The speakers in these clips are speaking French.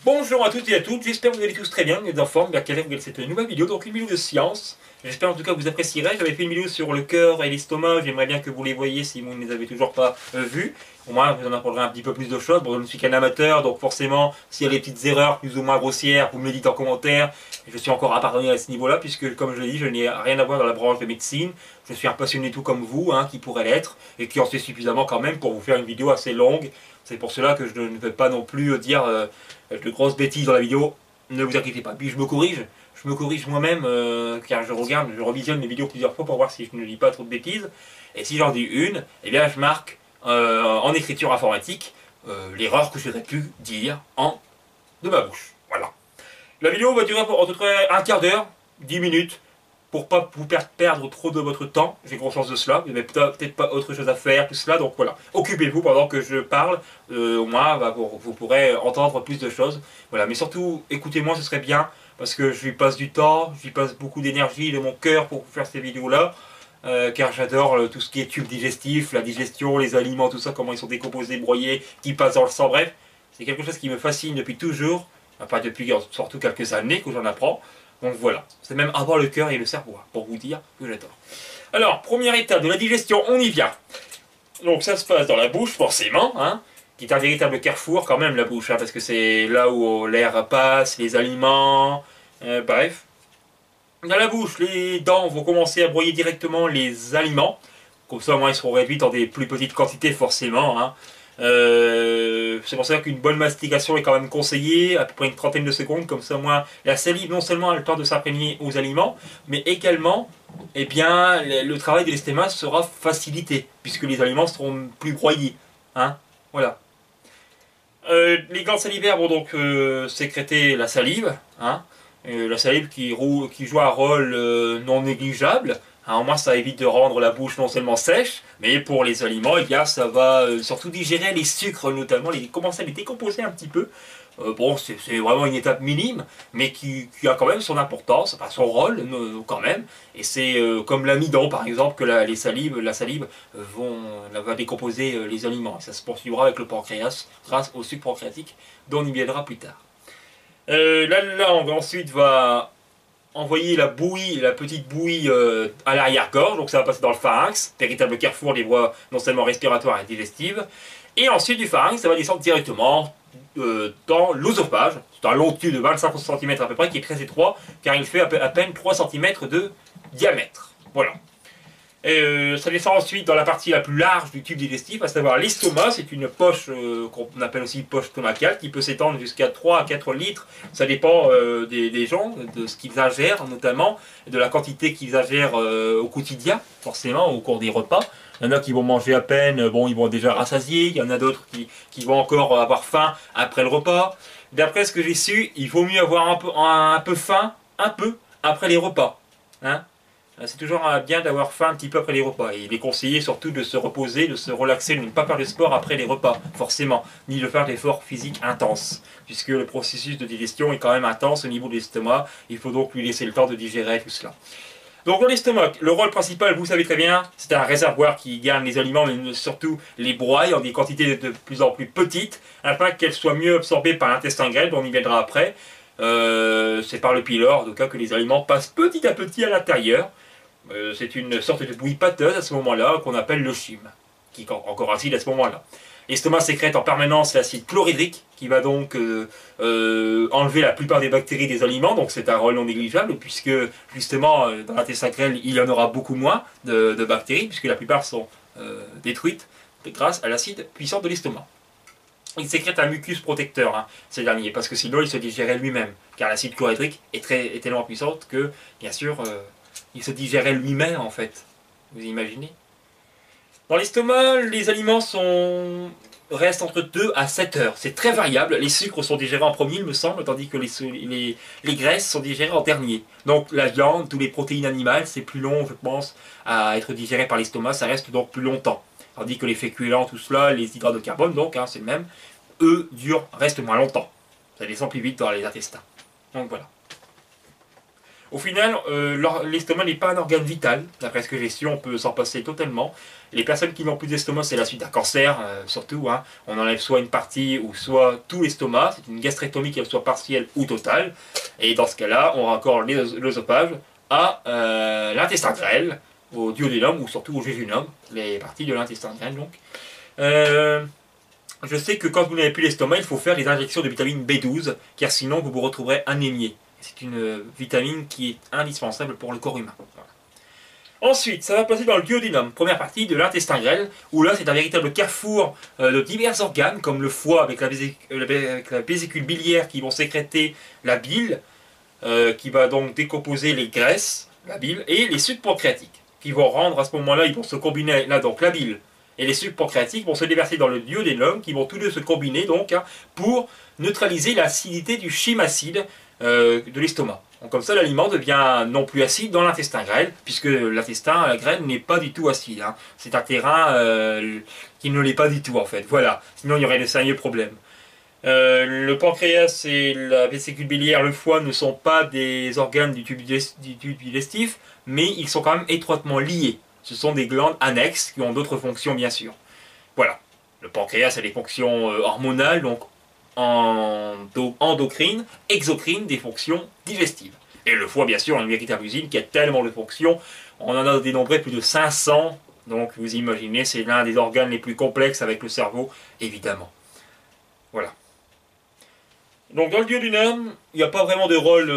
Bonjour à toutes et à toutes, j'espère que vous allez tous très bien, les enfants, bien qu'à l'heure vous regardez cette nouvelle vidéo, donc une vidéo de science. J'espère en tout cas que vous apprécierez. J'avais fait une vidéo sur le cœur et l'estomac, j'aimerais bien que vous les voyiez si vous ne les avez toujours pas vus. Au moins vous en apprendrez un petit peu plus de choses. Bon, je ne suis qu'un amateur, donc forcément, s'il y a des petites erreurs plus ou moins grossières, vous me les dites en commentaire. Je suis encore à pardonner à ce niveau-là, puisque comme je l'ai dit, je n'ai rien à voir dans la branche de médecine. Je suis un passionné tout comme vous, qui pourrait l'être, et qui en sait suffisamment quand même pour vous faire une vidéo assez longue. C'est pour cela que je ne vais pas non plus dire de grosses bêtises dans la vidéo. Ne vous inquiétez pas. Puis je me corrige moi-même, car je revisionne mes vidéos plusieurs fois pour voir si je ne dis pas trop de bêtises. Et si j'en dis une, eh bien je marque en écriture informatique l'erreur que j'aurais pu dire de ma bouche. Voilà. La vidéo va durer à peu près un quart d'heure, 10 minutes. Pour pas vous perdre trop de votre temps, j'ai conscience de cela, vous n'avez peut-être pas autre chose à faire, tout cela, donc voilà. Occupez-vous pendant que je parle, au moins vous pourrez entendre plus de choses. Voilà, mais surtout, écoutez-moi, ce serait bien, parce que je lui passe du temps, je lui passe beaucoup d'énergie, de mon cœur pour faire ces vidéos-là, car j'adore tout ce qui est tube digestif, la digestion, les aliments, tout ça, comment ils sont décomposés, broyés, qui passent dans le sang, bref. C'est quelque chose qui me fascine depuis toujours, enfin depuis surtout quelques années que j'en apprends. Donc voilà, c'est même avoir le cœur et le cerveau, pour vous dire que j'adore. Alors, première étape de la digestion, on y vient. Donc ça se passe dans la bouche, forcément, qui est un véritable carrefour quand même, la bouche, parce que c'est là où l'air passe, les aliments, bref. Dans la bouche, les dents vont commencer à broyer directement les aliments. Comme ça, au moins, ils seront réduits dans des plus petites quantités, forcément. C'est pour ça qu'une bonne mastication est quand même conseillée, à peu près une trentaine de secondes, comme ça au moins la salive non seulement a le temps de s'imprégner aux aliments, mais également eh bien, le travail de l'estomac sera facilité, puisque les aliments seront plus broyés. Voilà. Les glandes salivaires vont donc sécréter la salive, la salive qui joue un rôle non négligeable. Au moins ça évite de rendre la bouche non seulement sèche, mais pour les aliments, eh bien, ça va surtout digérer les sucres notamment, commencer à les décomposer un petit peu. Bon, c'est vraiment une étape minime, mais qui a quand même son importance, enfin son rôle quand même. Et c'est comme l'amidon par exemple, que la salive va décomposer les aliments. Et ça se poursuivra avec le pancréas grâce au sucre pancréatique dont on y viendra plus tard. La langue ensuite va envoyer la petite bouillie à l'arrière-gorge, donc ça va passer dans le pharynx, véritable carrefour des voies non seulement respiratoires et digestives. Et ensuite du pharynx, ça va descendre directement dans l'œsophage. C'est un long tube de 25 cm à peu près qui est très étroit, car il fait à peine 3 cm de diamètre. Voilà. Ça descend ensuite dans la partie la plus large du tube digestif, à savoir l'estomac. C'est une poche qu'on appelle aussi poche stomacale qui peut s'étendre jusqu'à 3 à 4 litres. Ça dépend des gens, de ce qu'ils ingèrent notamment, de la quantité qu'ils ingèrent au quotidien, forcément au cours des repas. Il y en a qui vont manger à peine, bon, ils vont déjà rassasier. Il y en a d'autres qui vont encore avoir faim après le repas. D'après ce que j'ai su, il vaut mieux avoir un peu faim, un peu, après les repas. C'est toujours bien d'avoir faim un petit peu après les repas. Et il est conseillé surtout de se reposer, de se relaxer, de ne pas faire de sport après les repas, forcément, ni de faire d'efforts physiques intenses, puisque le processus de digestion est quand même intense au niveau de l'estomac. Il faut donc lui laisser le temps de digérer tout cela. Donc dans l'estomac, le rôle principal, vous savez très bien, c'est un réservoir qui garde les aliments, mais surtout les broie en des quantités de plus en plus petites, afin qu'elles soient mieux absorbées par l'intestin grêle, dont on y viendra après. C'est par le pylore, en tout cas, que les aliments passent petit à petit à l'intérieur. C'est une sorte de bouillie pâteuse à ce moment-là qu'on appelle le chyme, qui est encore acide à ce moment-là. L'estomac sécrète en permanence l'acide chlorhydrique qui va donc enlever la plupart des bactéries des aliments, donc c'est un rôle non négligeable puisque justement dans l'intestin grêle il y en aura beaucoup moins de bactéries puisque la plupart sont détruites grâce à l'acide puissant de l'estomac. Il sécrète un mucus protecteur, ces derniers, parce que sinon il se digérait lui-même, car l'acide chlorhydrique est tellement puissante que, bien sûr, il se digérait lui-même en fait. Vous imaginez? Dans l'estomac, les aliments restent entre 2 à 7 heures. C'est très variable. Les sucres sont digérés en premier, il me semble, tandis que les graisses sont digérées en dernier. Donc la viande, toutes les protéines animales, c'est plus long, je pense, à être digéré par l'estomac. Ça reste donc plus longtemps. Tandis que les féculents, tout cela, les hydrates de carbone, donc, c'est le même, eux, restent moins longtemps. Ça descend plus vite dans les intestins. Donc voilà. Au final, l'estomac n'est pas un organe vital. D'après ce que j'ai su, on peut s'en passer totalement. Les personnes qui n'ont plus d'estomac, c'est la suite d'un cancer, surtout. Hein. On enlève soit une partie ou soit tout l'estomac. C'est une gastrectomie, qu'elle soit partielle ou totale. Et dans ce cas-là, on raccorde l'œsophage à l'intestin grêle, au duodénum ou surtout au jéjunum, les parties de l'intestin grêle donc. Je sais que quand vous n'avez plus l'estomac, il faut faire les injections de vitamine B12, car sinon vous vous retrouverez anémié. C'est une vitamine qui est indispensable pour le corps humain. Voilà. Ensuite, ça va passer dans le duodénum, première partie de l'intestin grêle, où là c'est un véritable carrefour de divers organes, comme le foie avec la vésicule biliaire qui vont sécréter la bile, qui va donc décomposer les graisses, la bile, et les sucs pancréatiques, qui vont rendre à ce moment-là, ils vont se combiner, là donc la bile et les sucs pancréatiques vont se déverser dans le duodénum, qui vont tous deux se combiner donc hein, pour neutraliser l'acidité du chyme acide de l'estomac. Donc comme ça, l'aliment devient non plus acide dans l'intestin grêle, puisque l'intestin, la grêle, n'est pas du tout acide. Hein. C'est un terrain qui ne l'est pas du tout en fait. Voilà, sinon il y aurait de sérieux problèmes. Le pancréas et la vésicule biliaire, le foie ne sont pas des organes du tube digestif, mais ils sont quand même étroitement liés. Ce sont des glandes annexes qui ont d'autres fonctions bien sûr. Voilà. Le pancréas a des fonctions hormonales, donc endocrines, exocrines, des fonctions digestives. Et le foie bien sûr est une véritable usine qui a tellement de fonctions. On en a dénombré plus de 500. Donc vous imaginez, c'est l'un des organes les plus complexes avec le cerveau, évidemment. Voilà. Donc dans le duodénum, il n'y a pas vraiment de rôle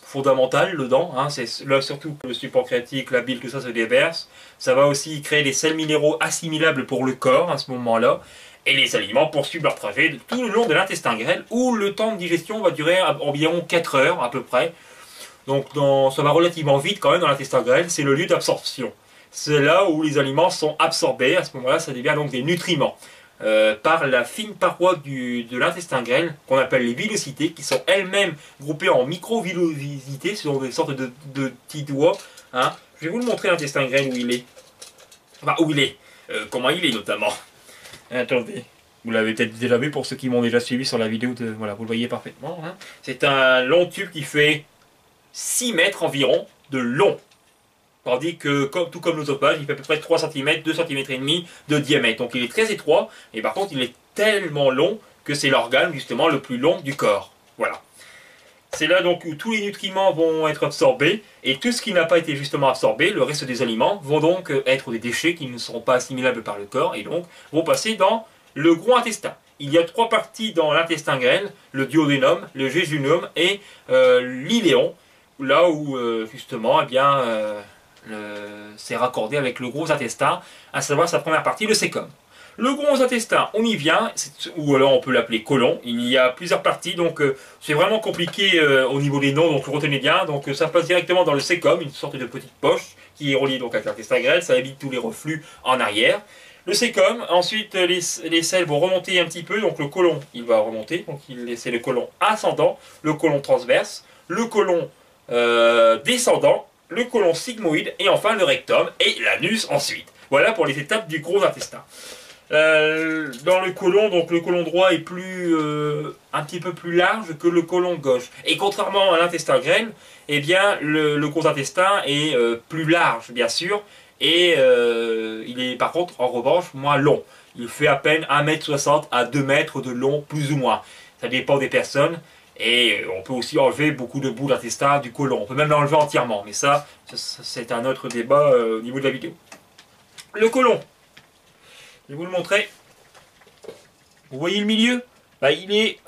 fondamental dedans. Hein. C'est là surtout que le suc pancréatique, la bile, tout ça se déverse. Ça va aussi créer des sels minéraux assimilables pour le corps à ce moment-là. Et les aliments poursuivent leur trajet tout le long de l'intestin grêle, où le temps de digestion va durer environ 4 heures à peu près. Donc ça va relativement vite quand même dans l'intestin grêle, c'est le lieu d'absorption. C'est là où les aliments sont absorbés, à ce moment-là ça devient donc des nutriments. Par la fine paroi de l'intestin grêle, qu'on appelle les villosités, qui sont elles-mêmes groupées en micro-villosités, ce sont des sortes de petits doigts. Hein. Je vais vous le montrer l'intestin grêle où il est. Enfin, où il est. Comment il est notamment. Attendez. Vous l'avez peut-être déjà vu pour ceux qui m'ont déjà suivi sur la vidéo. Voilà, vous le voyez parfaitement. Hein. C'est un long tube qui fait 6 mètres environ de long. Tandis que, tout comme l'œsophage, il fait à peu près 3 cm, 2 cm et demi de diamètre. Donc il est très étroit, et par contre il est tellement long que c'est l'organe justement le plus long du corps. Voilà. C'est là donc où tous les nutriments vont être absorbés, et tout ce qui n'a pas été justement absorbé, le reste des aliments, vont donc être des déchets qui ne seront pas assimilables par le corps, et donc vont passer dans le gros intestin. Il y a 3 parties dans l'intestin grêle, le duodénum, le jéjunum et l'iléon, là où justement, eh bien... c'est raccordé avec le gros intestin, à savoir sa première partie, le cæcum. Le gros intestin, on y vient, ou alors on peut l'appeler côlon. Il y a plusieurs parties, donc c'est vraiment compliqué au niveau des noms, donc retenez bien. Donc ça passe directement dans le cæcum, une sorte de petite poche qui est reliée donc avec l'intestin grêle, ça évite tous les reflux en arrière. Le cæcum, ensuite les selles vont remonter un petit peu, donc le côlon il va remonter, donc c'est le côlon ascendant, le côlon transverse, le côlon descendant, le côlon sigmoïde et enfin le rectum et l'anus ensuite. Voilà pour les étapes du gros intestin. Dans le côlon, donc le côlon droit est un petit peu plus large que le côlon gauche. Et contrairement à l'intestin grêle, eh bien le gros intestin est plus large bien sûr et il est par contre en revanche moins long. Il fait à peine 1,60 m à 2 mètres de long plus ou moins. Ça dépend des personnes. Et on peut aussi enlever beaucoup de bouts d'intestin du côlon. On peut même l'enlever entièrement. Mais ça c'est un autre débat au niveau de la vidéo. Le côlon. Je vais vous le montrer. Vous voyez le milieu? Bah, il est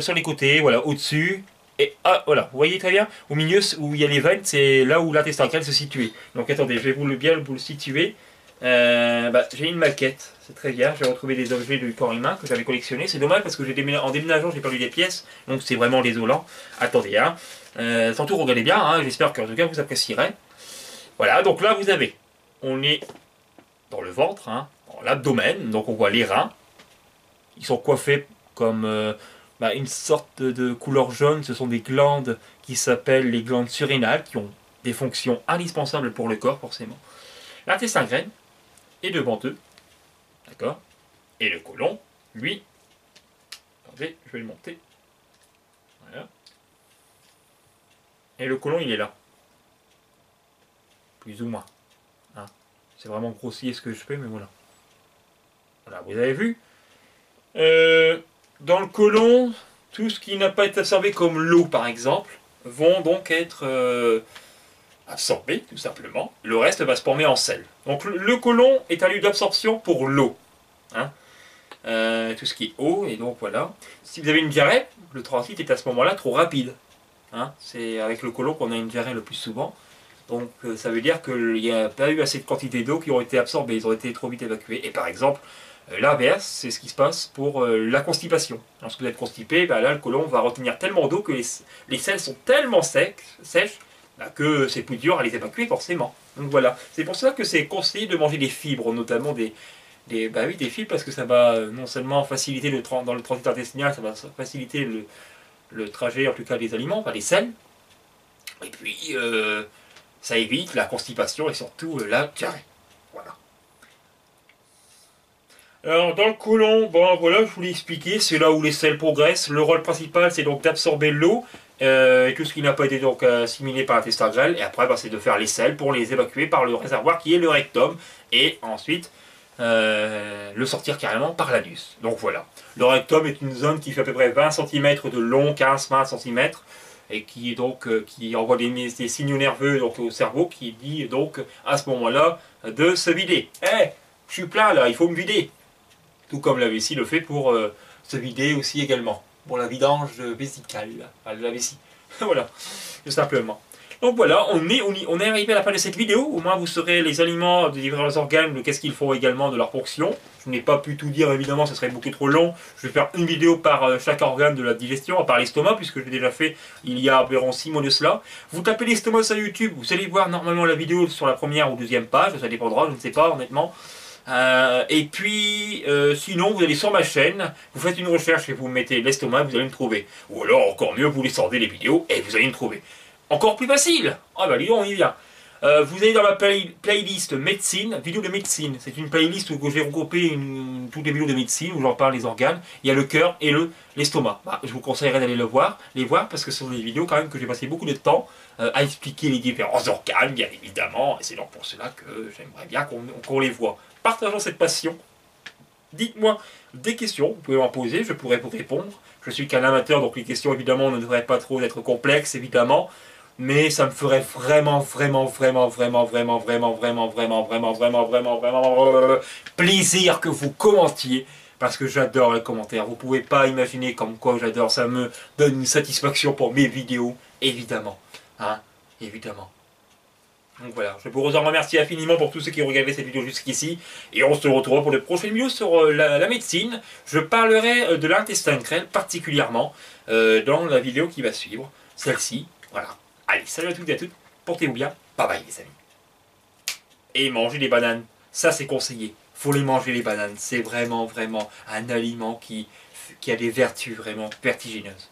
sur les côtés, voilà, au-dessus. Et ah, voilà, vous voyez très bien? Au milieu, où il y a les veines, c'est là où l'intestin grêle se situe. Donc attendez, je vais bien vous le situer. J'ai une maquette, c'est très bien. J'ai retrouvé des objets du corps humain que j'avais collectionnés. C'est dommage parce que en déménageant, j'ai perdu des pièces. Donc c'est vraiment désolant. Attendez, hein. Surtout, regardez bien, hein. J'espère qu'en tout cas vous apprécierez. Voilà, donc là vous avez, on est dans le ventre, hein, dans l'abdomen. Donc on voit les reins. Ils sont coiffés comme une sorte de couleur jaune. Ce sont des glandes qui s'appellent les glandes surrénales, qui ont des fonctions indispensables pour le corps, forcément. L'intestin grêle est devant eux, d'accord? Et le côlon, lui, attendez, je vais le monter. Voilà. Et le côlon, il est là. Plus ou moins. Hein. C'est vraiment grossier ce que je fais, mais voilà. Voilà, vous avez vu. Dans le côlon, tout ce qui n'a pas été absorbé comme l'eau, par exemple, vont donc être absorbés, tout simplement. Le reste va se former en sel. Donc le côlon est un lieu d'absorption pour l'eau. Hein. Tout ce qui est eau, et donc voilà. Si vous avez une diarrhée, le transit est à ce moment-là trop rapide. Hein. C'est avec le côlon qu'on a une diarrhée le plus souvent. Donc ça veut dire qu'il n'y a pas eu assez de quantité d'eau qui ont été absorbées, ils ont été trop vite évacués. Et par exemple, l'inverse, c'est ce qui se passe pour la constipation. Lorsque vous êtes constipé, ben là le côlon va retenir tellement d'eau que les selles sont tellement sèches ben, que c'est plus dur à les évacuer forcément. Donc voilà, c'est pour ça que c'est conseillé de manger des fibres, notamment des fibres, parce que ça va non seulement faciliter dans le transit intestinal, ça va faciliter le trajet en tout cas des aliments, enfin des selles, et puis ça évite la constipation et surtout la diarrhée. Voilà. Alors dans le côlon, bon voilà, je vous l'ai expliqué, c'est là où les selles progressent. Le rôle principal, c'est donc d'absorber l'eau et tout ce qui n'a pas été donc assimilé par l'intestin grêle. Et après, bah, c'est de faire les selles pour les évacuer par le réservoir qui est le rectum. Et ensuite, le sortir carrément par l'anus. Donc voilà. Le rectum est une zone qui fait à peu près 20 cm de long, 15-20 cm. Et qui est donc qui envoie des signaux nerveux donc, au cerveau qui dit donc à ce moment-là de se vider. Eh, je suis plein là, il faut me vider. Tout comme la vessie le fait pour se vider aussi également. Pour la vidange vésicale, enfin, de la vessie. Voilà, tout simplement. Donc voilà, on est arrivé à la fin de cette vidéo. Au moins vous saurez les aliments des différents organes, qu'est-ce qu'ils font également de leur fonction. Je n'ai pas pu tout dire évidemment, ce serait beaucoup trop long. Je vais faire une vidéo par chaque organe de la digestion, à part l'estomac, puisque je l'ai déjà fait il y a environ 6 mois de cela. Vous tapez l'estomac sur YouTube, vous allez voir normalement la vidéo sur la première ou deuxième page, ça dépendra, je ne sais pas honnêtement. Et puis, sinon, vous allez sur ma chaîne, vous faites une recherche et vous mettez l'estomac, vous allez me trouver. Ou alors, encore mieux, vous descendez les vidéos et vous allez me trouver. Encore plus facile. Ah bah, dis donc, on y vient. Vous allez dans ma playlist médecine, vidéo de médecine. C'est une playlist où j'ai regroupé toutes les vidéos de médecine, où j'en parle des organes. Il y a le cœur et l'estomac. Bah, je vous conseillerais d'aller les voir, parce que ce sont des vidéos quand même que j'ai passé beaucoup de temps à expliquer les différents organes, bien évidemment. Et c'est donc pour cela que j'aimerais bien qu'on les voit. Partageons cette passion. Dites-moi des questions, vous pouvez m'en poser, je pourrai vous répondre. Je suis qu'un amateur, donc les questions évidemment ne devraient pas trop être complexes, évidemment. Mais ça me ferait vraiment plaisir que vous commentiez. Parce que j'adore les commentaires. Vous pouvez pas imaginer comme quoi j'adore. Ça me donne une satisfaction pour mes vidéos, évidemment. Hein, évidemment. Donc voilà, je vous remercie infiniment pour tous ceux qui ont regardé cette vidéo jusqu'ici. Et on se retrouve pour de prochaines vidéos sur la médecine. Je parlerai de l'intestin grêle particulièrement dans la vidéo qui va suivre. Celle-ci, voilà. Allez, salut à toutes et à toutes, portez-vous bien, bye bye les amis. Et mangez des bananes, ça c'est conseillé. Faut les manger les bananes, c'est vraiment un aliment qui a des vertus vraiment vertigineuses.